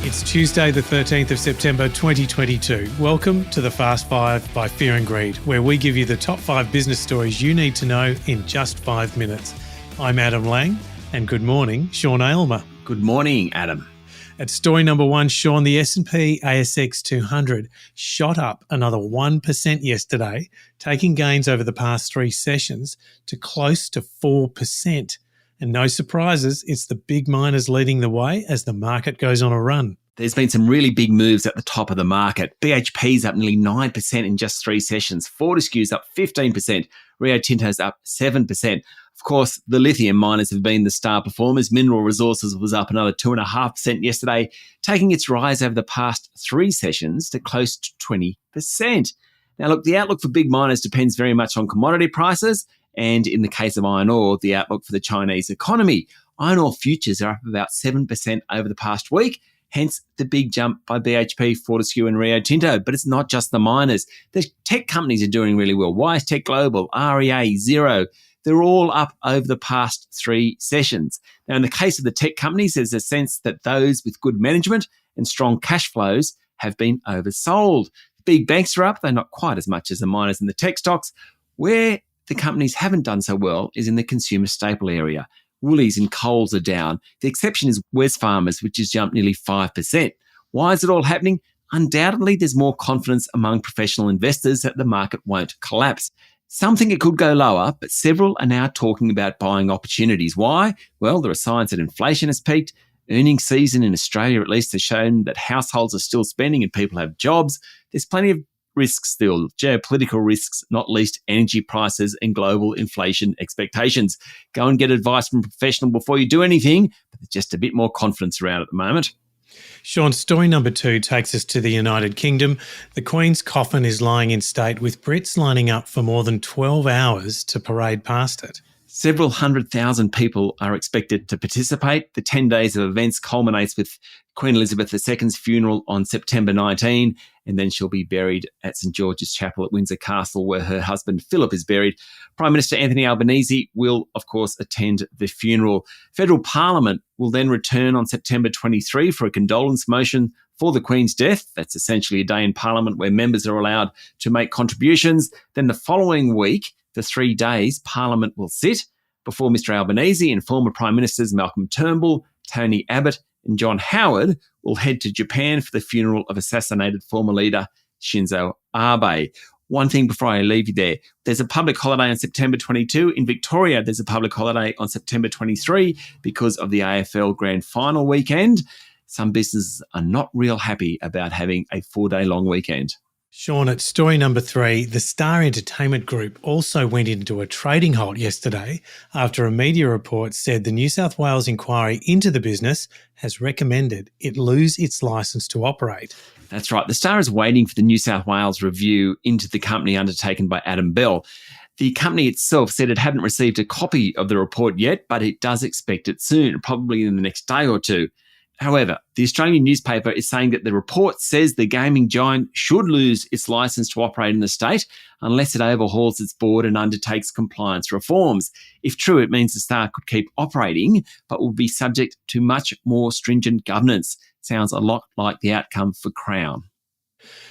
It's Tuesday, the 13th of September 2022. Welcome to the Fast Five by Fear and Greed, where we give you the top 5 business stories you need to know in just 5 minutes. I'm Adam Lang, and good morning, Sean Aylmer. Good morning, Adam. At story number 1, Sean, the S&P ASX 200 shot up another 1% yesterday, taking gains over the past 3 sessions to close to 4%. And no surprises, it's the big miners leading the way as the market goes on a run. There's been some really big moves at the top of the market. BHP's up nearly 9% in just 3 sessions. Fortescue's up 15%. Rio Tinto's up 7%. Of course, the lithium miners have been the star performers. Mineral Resources was up another 2.5% yesterday, taking its rise over the past 3 sessions to close to 20%. Now, look, the outlook for big miners depends very much on commodity prices, and in the case of iron ore, the outlook for the Chinese economy. Iron ore futures are up about 7% over the past week, hence the big jump by BHP, Fortescue and Rio Tinto. But it's not just the miners. The tech companies are doing really well. WiseTech Global, REA, Xero, they're all up over the past 3 sessions. Now, in the case of the tech companies, there's a sense that those with good management and strong cash flows have been oversold. Big banks are up, though not quite as much as the miners and the tech stocks. Where the companies haven't done so well is in the consumer staple area. Woolies and Coles are down. The exception is Wesfarmers, which has jumped nearly 5%. Why is it all happening? Undoubtedly, there's more confidence among professional investors that the market won't collapse. Some think it could go lower, but several are now talking about buying opportunities. Why? Well, there are signs that inflation has peaked. Earnings season in Australia at least has shown that households are still spending and people have jobs. There's plenty of risks still, geopolitical risks, not least energy prices and global inflation expectations. Go and get advice from a professional before you do anything, but there's just a bit more confidence around at the moment. Sean, story number 2 takes us to the United Kingdom. The Queen's coffin is lying in state with Brits lining up for more than 12 hours to parade past it. Several 100,000 people are expected to participate. The 10 days of events culminates with Queen Elizabeth II's funeral on September 19, and then she'll be buried at St George's Chapel at Windsor Castle, where her husband Philip is buried. Prime Minister Anthony Albanese will, of course, attend the funeral. Federal Parliament will then return on September 23 for a condolence motion for the Queen's death. That's essentially a day in Parliament where members are allowed to make contributions. Then the following week, for 3 days, Parliament will sit before Mr Albanese and former Prime Ministers Malcolm Turnbull, Tony Abbott and John Howard will head to Japan for the funeral of assassinated former leader Shinzo Abe. One thing before I leave you there, there's a public holiday on September 22. In Victoria, there's a public holiday on September 23 because of the AFL Grand Final weekend. Some businesses are not real happy about having a 4-day long weekend. Sean, at story number 3, the Star Entertainment Group also went into a trading halt yesterday after a media report said the New South Wales inquiry into the business has recommended it lose its licence to operate. That's right. The Star is waiting for the New South Wales review into the company undertaken by Adam Bell. The company itself said it hadn't received a copy of the report yet, but it does expect it soon, probably in the next day or two. However, the Australian newspaper is saying that the report says the gaming giant should lose its licence to operate in the state unless it overhauls its board and undertakes compliance reforms. If true, it means the Star could keep operating, but will be subject to much more stringent governance. Sounds a lot like the outcome for Crown.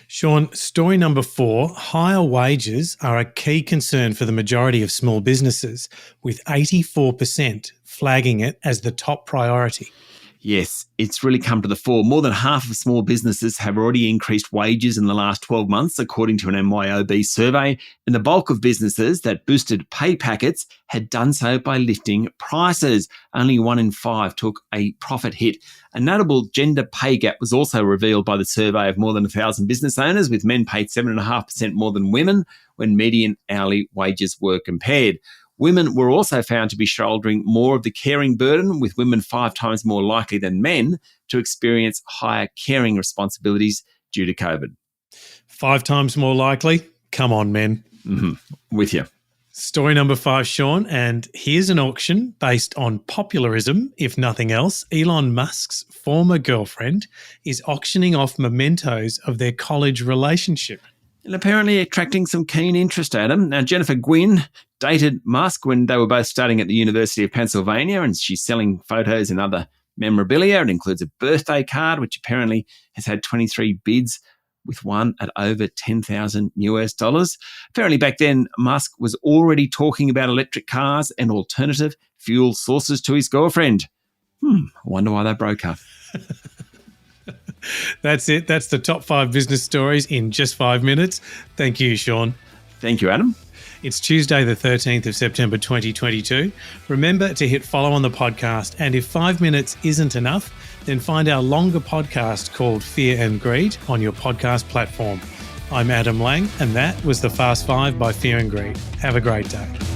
Sean, story number 4, higher wages are a key concern for the majority of small businesses, with 84% flagging it as the top priority. Yes, it's really come to the fore. More than half of small businesses have already increased wages in the last 12 months, according to an MYOB survey. And the bulk of businesses that boosted pay packets had done so by lifting prices. Only 1 in 5 took a profit hit. A notable gender pay gap was also revealed by the survey of more than 1,000 business owners, with men paid 7.5% more than women when median hourly wages were compared. Women were also found to be shouldering more of the caring burden, with women 5 times more likely than men to experience higher caring responsibilities due to COVID. 5 times more likely? Come on, men. With you. Story number 5, Sean, and here's an auction based on popularism, if nothing else. Elon Musk's former girlfriend is auctioning off mementos of their college relationship. And apparently attracting some keen interest, Adam. Now, Jennifer Gwynn dated Musk when they were both studying at the University of Pennsylvania, and she's selling photos and other memorabilia. It includes a birthday card, which apparently has had 23 bids, with one at over $10,000. Apparently back then, Musk was already talking about electric cars and alternative fuel sources to his girlfriend. I wonder why they broke up. That's it. That's the top 5 business stories in just 5 minutes. Thank you, Sean. Thank you, Adam. It's Tuesday, the 13th of September, 2022. Remember to hit follow on the podcast. And if 5 minutes isn't enough, then find our longer podcast called Fear and Greed on your podcast platform. I'm Adam Lang, and that was the Fast 5 by Fear and Greed. Have a great day.